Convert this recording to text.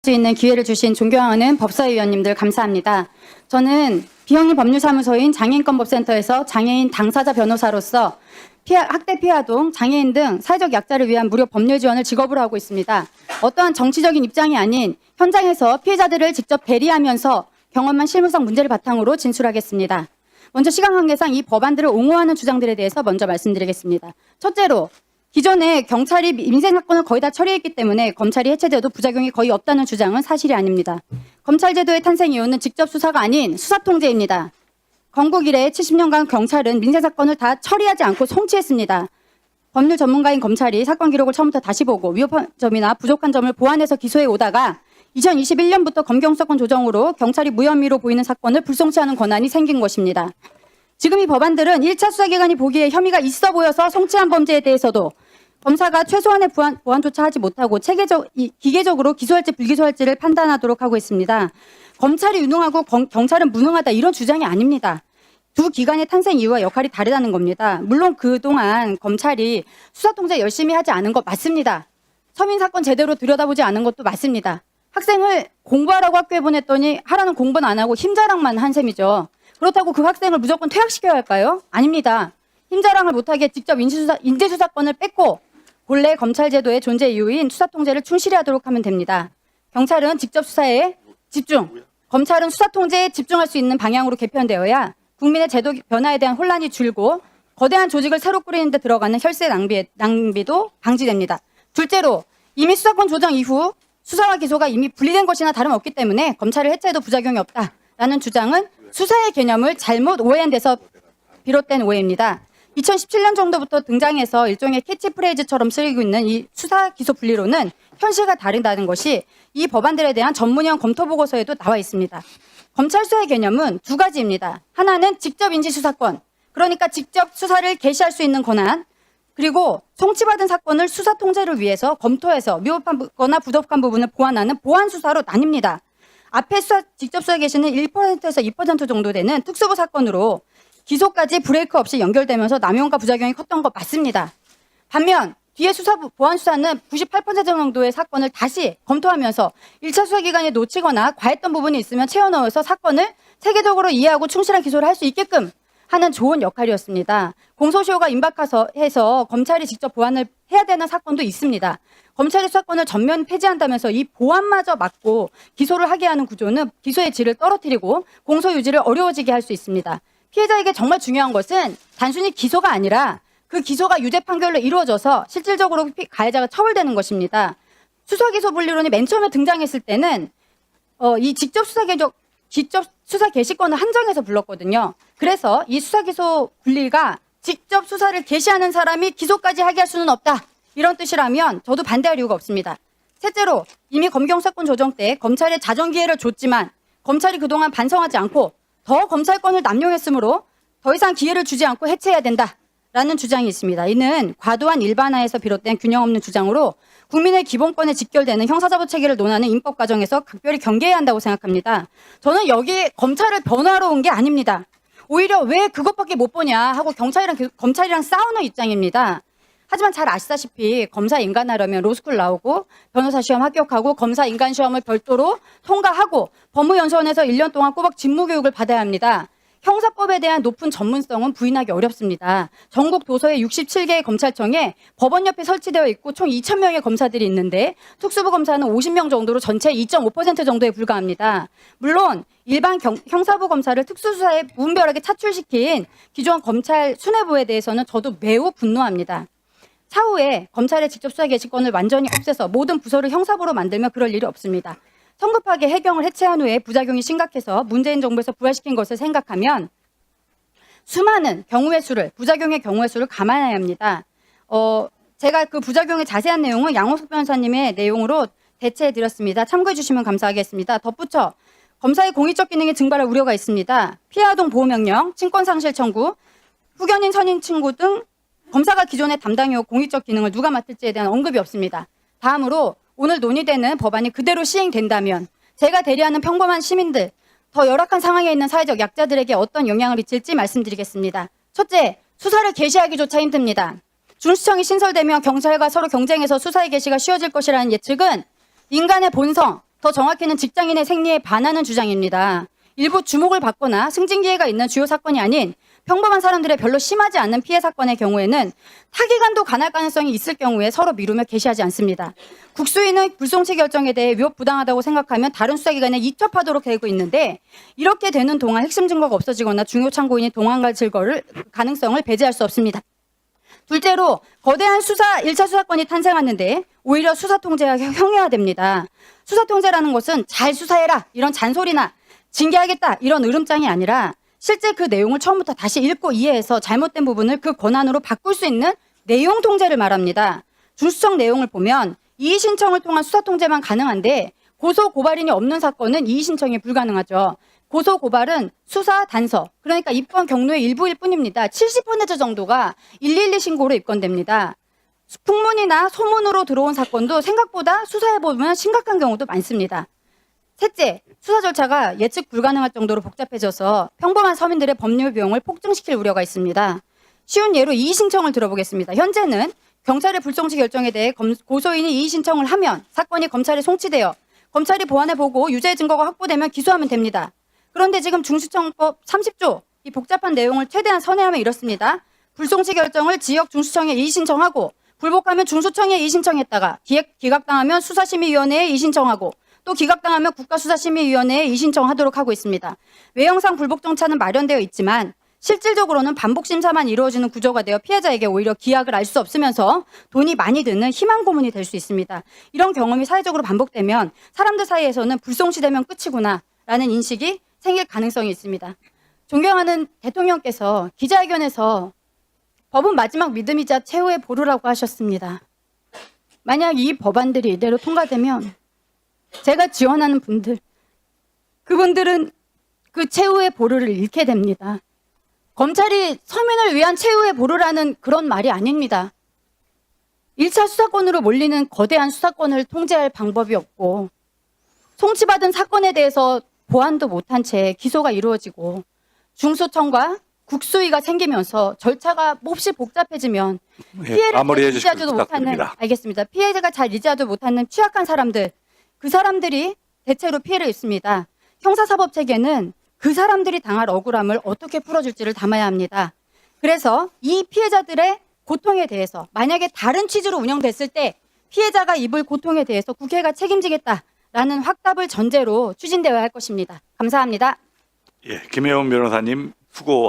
수 있는 기회를 주신 존경하는 법사위원님들 감사합니다. 저는 비영리 법률사무소인 장애인권법센터에서 장애인 당사자 변호사로서 학대 피해 아동, 장애인 등 사회적 약자를 위한 무료 법률 지원을 직업으로 하고 있습니다. 어떠한 정치적인 입장이 아닌 현장에서 피해자들을 직접 대리하면서 경험한 실무상 문제를 바탕으로 진술하겠습니다. 먼저 시간 관계상 이 법안들을 옹호하는 주장들에 대해서 먼저 말씀드리겠습니다. 첫째로 기존에 경찰이 민생 사건을 거의 다 처리했기 때문에 검찰이 해체돼도 부작용이 거의 없다는 주장은 사실이 아닙니다. 검찰 제도의 탄생 이유는 직접 수사가 아닌 수사 통제입니다. 건국 이래 70년간 경찰은 민생 사건을 다 처리하지 않고 송치했습니다. 법률 전문가인 검찰이 사건 기록을 처음부터 다시 보고 위법한 점이나 부족한 점을 보완해서 기소해 오다가 2021년부터 검경 수사권 조정으로 경찰이 무혐의로 보이는 사건을 불송치하는 권한이 생긴 것입니다. 지금 이 법안들은 1차 수사기관이 보기에 혐의가 있어 보여서 송치한 범죄에 대해서도 검사가 최소한의 보완조차 하지 못하고 기계적으로 기소할지 불기소할지를 판단하도록 하고 있습니다. 검찰이 유능하고 경찰은 무능하다 이런 주장이 아닙니다. 두 기관의 탄생 이유와 역할이 다르다는 겁니다. 물론 그동안 검찰이 수사통제 열심히 하지 않은 것 맞습니다. 서민 사건 제대로 들여다보지 않은 것도 맞습니다. 학생을 공부하라고 학교에 보냈더니 하라는 공부는 안 하고 힘자랑만 한 셈이죠. 그렇다고 그 학생을 무조건 퇴학시켜야 할까요? 아닙니다. 힘자랑을 못하게 직접 인재수사권을 뺏고 본래 검찰 제도의 존재 이유인 수사통제를 충실히 하도록 하면 됩니다. 경찰은 직접 수사에 집중, 검찰은 수사통제에 집중할 수 있는 방향으로 개편되어야 국민의 제도 변화에 대한 혼란이 줄고 거대한 조직을 새로 꾸리는 데 들어가는 혈세 낭비도 방지됩니다. 둘째로 이미 수사권 조정 이후 수사와 기소가 이미 분리된 것이나 다름없기 때문에 검찰을 해체해도 부작용이 없다라는 주장은 수사의 개념을 잘못 오해한 데서 비롯된 오해입니다. 2017년 정도부터 등장해서 일종의 캐치프레이즈처럼 쓰이고 있는 이 수사 기소 분리론은 현실과 다르다는 것이 이 법안들에 대한 전문위원 검토 보고서에도 나와 있습니다. 검찰 수사의 개념은 두 가지입니다. 하나는 직접 인지 수사권, 그러니까 직접 수사를 개시할 수 있는 권한, 그리고 송치받은 사건을 수사 통제를 위해서 검토해서 미흡하거나 부족한 부분을 보완하는 보완 수사로 나뉩니다. 앞에 직접 수사 개시는 1%에서 2% 정도 되는 특수부 사건으로 기소까지 브레이크 없이 연결되면서 남용과 부작용이 컸던 것 맞습니다. 반면 뒤에 보완 수사는 98% 정도의 사건을 다시 검토하면서 1차 수사기관에 놓치거나 과했던 부분이 있으면 채워 넣어서 사건을 체계적으로 이해하고 충실한 기소를 할 수 있게끔 하는 좋은 역할이었습니다. 공소시효가 임박해서 검찰이 직접 보완을 해야 되는 사건도 있습니다. 검찰이 수사권을 전면 폐지한다면서 이 보완마저 막고 기소를 하게 하는 구조는 기소의 질을 떨어뜨리고 공소 유지를 어려워지게 할 수 있습니다. 피해자에게 정말 중요한 것은 단순히 기소가 아니라 그 기소가 유죄 판결로 이루어져서 실질적으로 가해자가 처벌되는 것입니다. 수사기소 분리론이 맨 처음에 등장했을 때는 이 직접 수사 개시권을 한정해서 불렀거든요. 그래서 이 수사기소 분리가 직접 수사를 개시하는 사람이 기소까지 하게 할 수는 없다. 이런 뜻이라면 저도 반대할 이유가 없습니다. 셋째로 이미 검경 수사권 조정 때 검찰에 자정 기회를 줬지만 검찰이 그동안 반성하지 않고 더 검찰권을 남용했으므로 더 이상 기회를 주지 않고 해체해야 된다라는 주장이 있습니다. 이는 과도한 일반화에서 비롯된 균형 없는 주장으로 국민의 기본권에 직결되는 형사사법 체계를 논하는 입법 과정에서 각별히 경계해야 한다고 생각합니다. 저는 여기 검찰을 변호하러 온 게 아닙니다. 오히려 왜 그것밖에 못 보냐 하고 검찰이랑 싸우는 입장입니다. 하지만 잘 아시다시피 검사 인간하려면 로스쿨 나오고 변호사 시험 합격하고 검사 인간 시험을 별도로 통과하고 법무연수원에서 1년 동안 꼬박 직무교육을 받아야 합니다. 형사법에 대한 높은 전문성은 부인하기 어렵습니다. 전국 도서의 67개의 검찰청에 법원 옆에 설치되어 있고 총 2,000명의 검사들이 있는데 특수부 검사는 50명 정도로 전체 2.5% 정도에 불과합니다. 물론 일반 형사부 검사를 특수수사에 무분별하게 차출시킨 기존 검찰 수뇌부에 대해서는 저도 매우 분노합니다. 차후에 검찰의 직접 수사 개시권을 완전히 없애서 모든 부서를 형사부로 만들면 그럴 일이 없습니다. 성급하게 해경을 해체한 후에 부작용이 심각해서 문재인 정부에서 부활시킨 것을 생각하면 수많은 부작용의 경우의 수를 감안해야 합니다. 제가 그 부작용의 자세한 내용은 양호석 변호사님의 내용으로 대체해드렸습니다. 참고해 주시면 감사하겠습니다. 덧붙여 검사의 공익적 기능이 증발할 우려가 있습니다. 피해아동 보호명령, 친권상실 청구, 후견인 선임 친구 등 검사가 기존에 담당해온 공익적 기능을 누가 맡을지에 대한 언급이 없습니다. 다음으로 오늘 논의되는 법안이 그대로 시행된다면 제가 대리하는 평범한 시민들, 더 열악한 상황에 있는 사회적 약자들에게 어떤 영향을 미칠지 말씀드리겠습니다. 첫째, 수사를 개시하기조차 힘듭니다. 중수청이 신설되면 경찰과 서로 경쟁해서 수사의 개시가 쉬워질 것이라는 예측은 인간의 본성, 더 정확히는 직장인의 생리에 반하는 주장입니다. 일부 주목을 받거나 승진 기회가 있는 주요 사건이 아닌 평범한 사람들의 별로 심하지 않는 피해 사건의 경우에는 타기간도 간할 가능성이 있을 경우에 서로 미루며 게시하지 않습니다. 국수위는 불송치 결정에 대해 위법 부당하다고 생각하면 다른 수사기관에 이첩하도록 되고 있는데 이렇게 되는 동안 핵심 증거가 없어지거나 중요 참고인이 도망갈 가능성을 배제할 수 없습니다. 둘째로 거대한 1차 수사권이 탄생하는데 오히려 수사 통제가 형해화됩니다. 수사 통제라는 것은 잘 수사해라 이런 잔소리나 징계하겠다 이런 으름장이 아니라 실제 그 내용을 처음부터 다시 읽고 이해해서 잘못된 부분을 그 권한으로 바꿀 수 있는 내용 통제를 말합니다. 중수청 내용을 보면 이의 신청을 통한 수사 통제만 가능한데 고소 고발인이 없는 사건은 이의 신청이 불가능하죠. 고소 고발은 수사 단서, 그러니까 입건 경로의 일부일 뿐입니다. 70% 정도가 112 신고로 입건됩니다. 풍문이나 소문으로 들어온 사건도 생각보다 수사해보면 심각한 경우도 많습니다. 셋째, 수사 절차가 예측 불가능할 정도로 복잡해져서 평범한 서민들의 법률 비용을 폭증시킬 우려가 있습니다. 쉬운 예로 이의 신청을 들어보겠습니다. 현재는 경찰의 불송치 결정에 대해 고소인이 이의 신청을 하면 사건이 검찰에 송치되어 검찰이 보완해보고 유죄 증거가 확보되면 기소하면 됩니다. 그런데 지금 중수청법 30조 이 복잡한 내용을 최대한 선회하면 이렇습니다. 불송치 결정을 지역 중수청에 이의 신청하고 불복하면 중수청에 이의 신청했다가 기각당하면 수사심의위원회에 이의 신청하고 또 기각당하면 국가수사심의위원회에 이의 신청하도록 하고 있습니다. 외형상 불복 정차는 마련되어 있지만 실질적으로는 반복 심사만 이루어지는 구조가 되어 피해자에게 오히려 기약을 알 수 없으면서 돈이 많이 드는 희망 고문이 될 수 있습니다. 이런 경험이 사회적으로 반복되면 사람들 사이에서는 불송치되면 끝이구나라는 인식이 생길 가능성이 있습니다. 존경하는 대통령께서 기자회견에서 법은 마지막 믿음이자 최후의 보루라고 하셨습니다. 만약 이 법안들이 이대로 통과되면 제가 지원하는 분들, 그분들은 그 최후의 보루를 잃게 됩니다. 검찰이 서민을 위한 최후의 보루라는 그런 말이 아닙니다. 1차 수사권으로 몰리는 거대한 수사권을 통제할 방법이 없고 송치받은 사건에 대해서 보완도 못한 채 기소가 이루어지고 중수청과 국수위가 생기면서 절차가 몹시 복잡해지면 피해를 잘 리지하지도 못하는 알겠습니다. 피해자가 잘 리지하지 못하는 취약한 사람들, 그 사람들이 대체로 피해를 입습니다. 형사사법체계는 그 사람들이 당할 억울함을 어떻게 풀어줄지를 담아야 합니다. 그래서 이 피해자들의 고통에 대해서 만약에 다른 취지로 운영됐을 때 피해자가 입을 고통에 대해서 국회가 책임지겠다라는 확답을 전제로 추진되어야 할 것입니다. 감사합니다. 예, 김혜원 변호사님 수고.